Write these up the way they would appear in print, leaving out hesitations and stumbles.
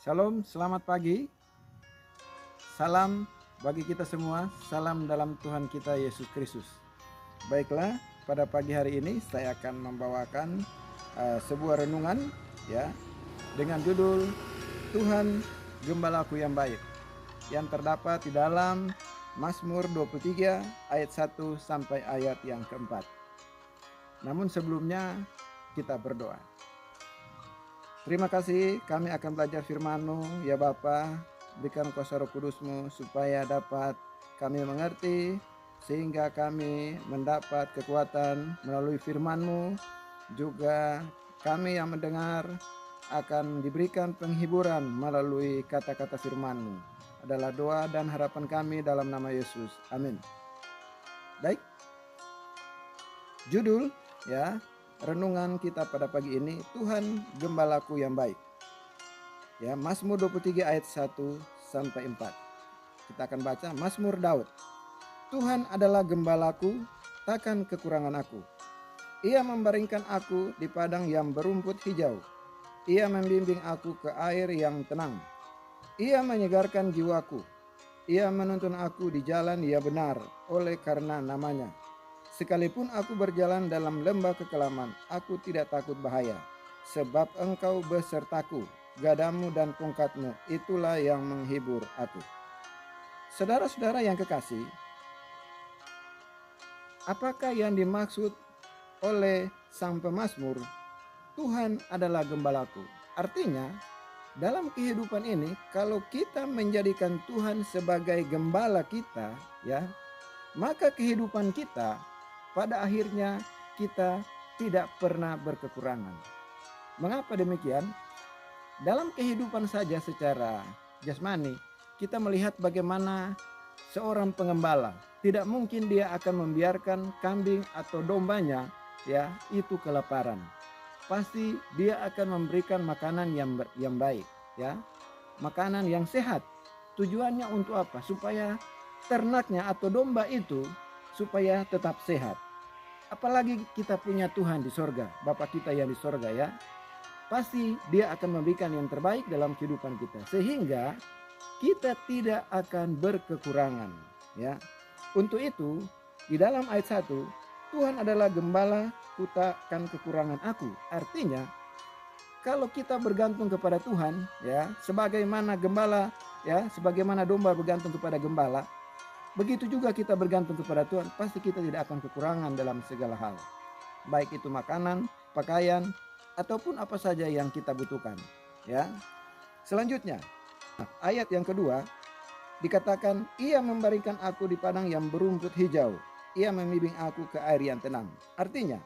Shalom, selamat pagi. Salam bagi kita semua, salam dalam Tuhan kita Yesus Kristus. Baiklah, pada pagi hari ini saya akan membawakan sebuah renungan ya dengan judul Tuhan Gembalaku yang baik, yang terdapat di dalam Mazmur 23 ayat 1 sampai ayat yang keempat. Namun sebelumnya kita berdoa. Terima kasih, kami akan belajar firman-Mu ya Bapa. Berikan kuasa Roh Kudus-Mu supaya dapat kami mengerti, sehingga kami mendapat kekuatan melalui firman-Mu. Juga kami yang mendengar akan diberikan penghiburan melalui kata-kata firman-Mu. Adalah doa dan harapan kami dalam nama Yesus. Amin. Baik. Judul ya renungan kita pada pagi ini, Tuhan Gembalaku yang baik. Ya, Mazmur 23 ayat 1 sampai 4. Kita akan baca Mazmur Daud. Tuhan adalah gembalaku, takkan kekurangan aku. Ia membaringkan aku di padang yang berumput hijau. Ia membimbing aku ke air yang tenang. Ia menyegarkan jiwaku. Ia menuntun aku di jalan yang benar oleh karena namanya. Sekalipun aku berjalan dalam lembah kekelaman, aku tidak takut bahaya. Sebab Engkau besertaku, gadamu dan tongkatmu, itulah yang menghibur aku. Saudara-saudara yang kekasih, apakah yang dimaksud oleh sang pemazmur, Tuhan adalah gembalaku? Artinya, dalam kehidupan ini, kalau kita menjadikan Tuhan sebagai gembala kita, ya, maka kehidupan kita pada akhirnya kita tidak pernah berkekurangan. Mengapa demikian? Dalam kehidupan saja secara jasmani, kita melihat bagaimana seorang pengembala tidak mungkin dia akan membiarkan kambing atau dombanya ya itu kelaparan. Pasti dia akan memberikan makanan yang baik, ya. Makanan yang sehat. Tujuannya untuk apa? Supaya ternaknya atau domba itu supaya tetap sehat. Apalagi kita punya Tuhan di sorga, Bapa kita yang di sorga ya. Pasti dia akan memberikan yang terbaik dalam kehidupan kita. Sehingga kita tidak akan berkekurangan ya. Untuk itu di dalam ayat 1, Tuhan adalah gembala, ku takkan kekurangan aku. Artinya kalau kita bergantung kepada Tuhan ya, sebagaimana gembala ya, sebagaimana domba bergantung kepada gembala, begitu juga kita bergantung kepada Tuhan, pasti kita tidak akan kekurangan dalam segala hal. Baik itu makanan, pakaian, ataupun apa saja yang kita butuhkan. Ya. Selanjutnya, ayat yang kedua dikatakan, ia membaringkan aku di padang yang berumput hijau. Ia membimbing aku ke air yang tenang. Artinya,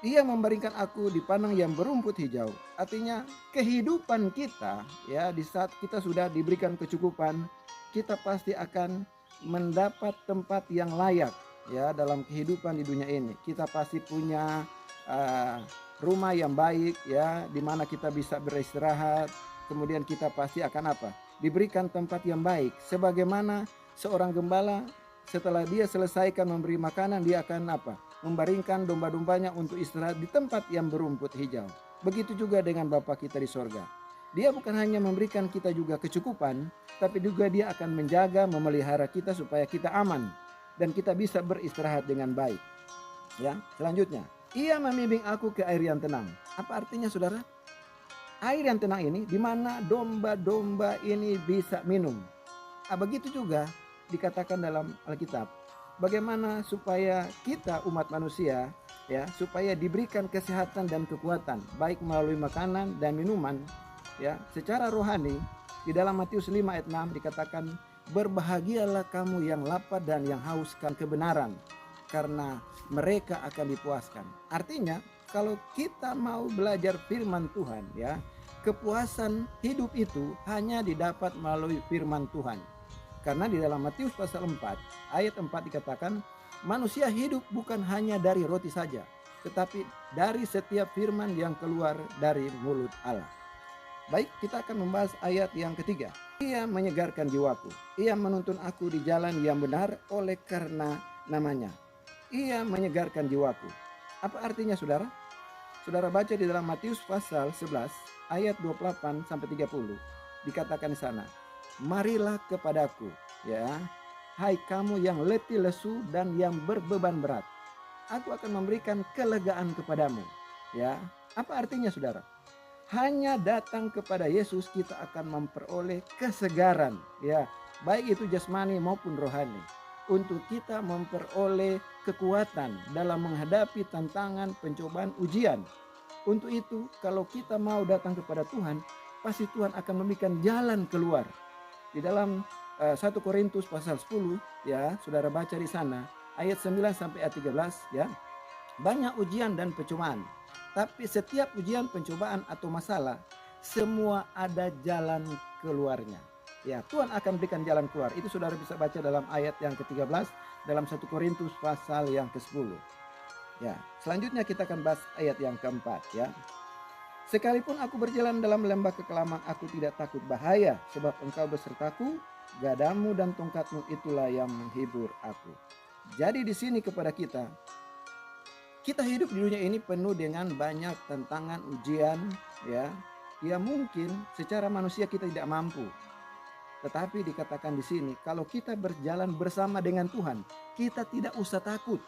ia membaringkan aku di padang yang berumput hijau. Artinya, kehidupan kita ya di saat kita sudah diberikan kecukupan, kita pasti akan mendapat tempat yang layak ya dalam kehidupan di dunia ini. Kita pasti punya rumah yang baik ya, di mana kita bisa beristirahat. Kemudian kita pasti akan apa? Diberikan tempat yang baik. Sebagaimana seorang gembala setelah dia selesaikan memberi makanan, dia akan apa? Membaringkan domba-dombanya untuk istirahat di tempat yang berumput hijau. Begitu juga dengan Bapa kita di sorga. Dia bukan hanya memberikan kita juga kecukupan, tapi juga dia akan menjaga, memelihara kita supaya kita aman dan kita bisa beristirahat dengan baik. Ya, selanjutnya, ia membimbing aku ke air yang tenang. Apa artinya, saudara? Air yang tenang ini di mana domba-domba ini bisa minum. Begitu juga dikatakan dalam Alkitab, bagaimana supaya kita umat manusia ya, supaya diberikan kesehatan dan kekuatan baik melalui makanan dan minuman. Ya, secara rohani di dalam Matius 5 ayat 6 dikatakan, berbahagialah kamu yang lapar dan yang hauskan kebenaran, karena mereka akan dipuaskan. Artinya, kalau kita mau belajar firman Tuhan ya, kepuasan hidup itu hanya didapat melalui firman Tuhan. Karena di dalam Matius pasal 4 ayat 4 dikatakan, manusia hidup bukan hanya dari roti saja, tetapi dari setiap firman yang keluar dari mulut Allah. Baik, kita akan membahas ayat yang ketiga. Ia menyegarkan jiwaku. Ia menuntun aku di jalan yang benar oleh karena namanya. Ia menyegarkan jiwaku. Apa artinya, saudara? saudara baca di dalam Matius pasal 11 ayat 28 sampai 30. Dikatakan di sana, marilah kepadaku, ya, hai kamu yang letih lesu dan yang berbeban berat, aku akan memberikan kelegaan kepadamu. Ya, apa artinya saudara? Hanya datang kepada Yesus kita akan memperoleh kesegaran, ya, baik itu jasmani maupun rohani, untuk kita memperoleh kekuatan dalam menghadapi tantangan, pencobaan, ujian. Untuk itu, kalau kita mau datang kepada Tuhan, pasti Tuhan akan memberikan jalan keluar. Di dalam 1 Korintus pasal 10, ya, saudara baca di sana ayat 9 sampai ayat 13, ya. Banyak ujian dan pencobaan, tapi setiap ujian, pencobaan atau masalah, semua ada jalan keluarnya. Ya, Tuhan akan berikan jalan keluar. Itu saudara bisa baca dalam ayat yang ke-13 dalam 1 Korintus pasal yang ke-10. Ya, selanjutnya kita akan bahas ayat yang keempat, ya. Sekalipun aku berjalan dalam lembah kekelaman, aku tidak takut bahaya, sebab engkau besertaku, gadamu dan tongkatmu itulah yang menghibur aku. Jadi di sini kepada kita hidup di dunia ini penuh dengan banyak tantangan, ujian, ya. Ya mungkin secara manusia kita tidak mampu. Tetapi dikatakan di sini, kalau kita berjalan bersama dengan Tuhan, kita tidak usah takut.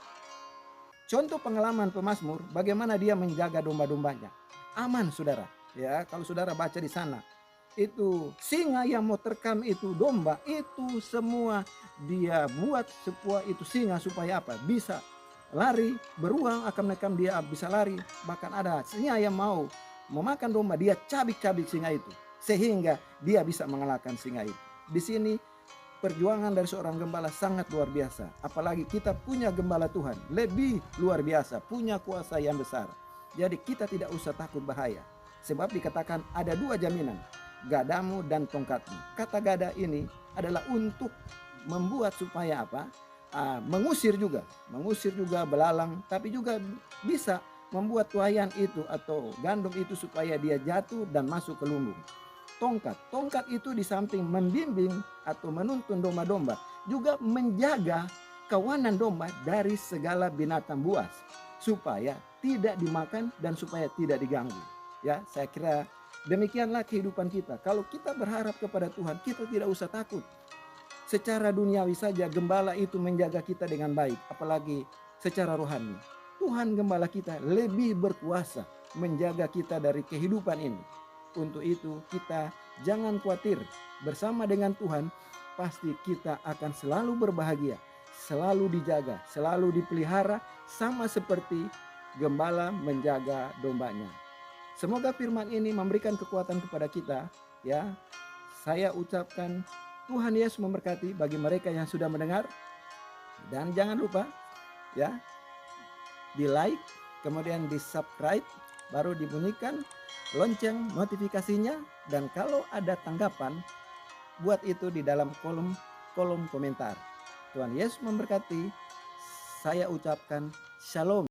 Contoh pengalaman pemazmur, bagaimana dia menjaga domba-dombanya. Aman saudara. Ya, kalau saudara baca di sana, itu singa yang mau terkam itu domba, itu semua dia buat sebuah itu singa supaya apa? Bisa lari, beruang akan menekam dia bisa lari. Bahkan ada singa yang mau memakan domba, dia cabik-cabik singa itu sehingga dia bisa mengalahkan singa itu. Di sini perjuangan dari seorang gembala sangat luar biasa. Apalagi kita punya gembala Tuhan, lebih luar biasa, punya kuasa yang besar. Jadi kita tidak usah takut bahaya. Sebab dikatakan ada dua jaminan, gadamu dan tongkatmu. Kata gada ini adalah untuk membuat supaya apa? Mengusir juga belalang, tapi juga bisa membuat tuayan itu atau gandum itu supaya dia jatuh dan masuk ke lumbung. Tongkat itu di samping membimbing atau menuntun domba-domba, juga menjaga kawanan domba dari segala binatang buas supaya tidak dimakan dan supaya tidak diganggu. Ya, saya kira demikianlah kehidupan kita. Kalau kita berharap kepada Tuhan, kita tidak usah takut. Secara duniawi saja gembala itu menjaga kita dengan baik, apalagi secara rohani. Tuhan gembala kita lebih berkuasa menjaga kita dari kehidupan ini. Untuk itu kita jangan khawatir, bersama dengan Tuhan pasti kita akan selalu berbahagia, selalu dijaga, selalu dipelihara, sama seperti gembala menjaga dombanya. Semoga firman ini memberikan kekuatan kepada kita, ya. Saya ucapkan Tuhan Yesus memberkati bagi mereka yang sudah mendengar. Dan jangan lupa, ya, di like, kemudian di subscribe, baru dibunyikan lonceng notifikasinya. Dan kalau ada tanggapan, buat itu di dalam kolom komentar. Tuhan Yesus memberkati. Saya ucapkan shalom.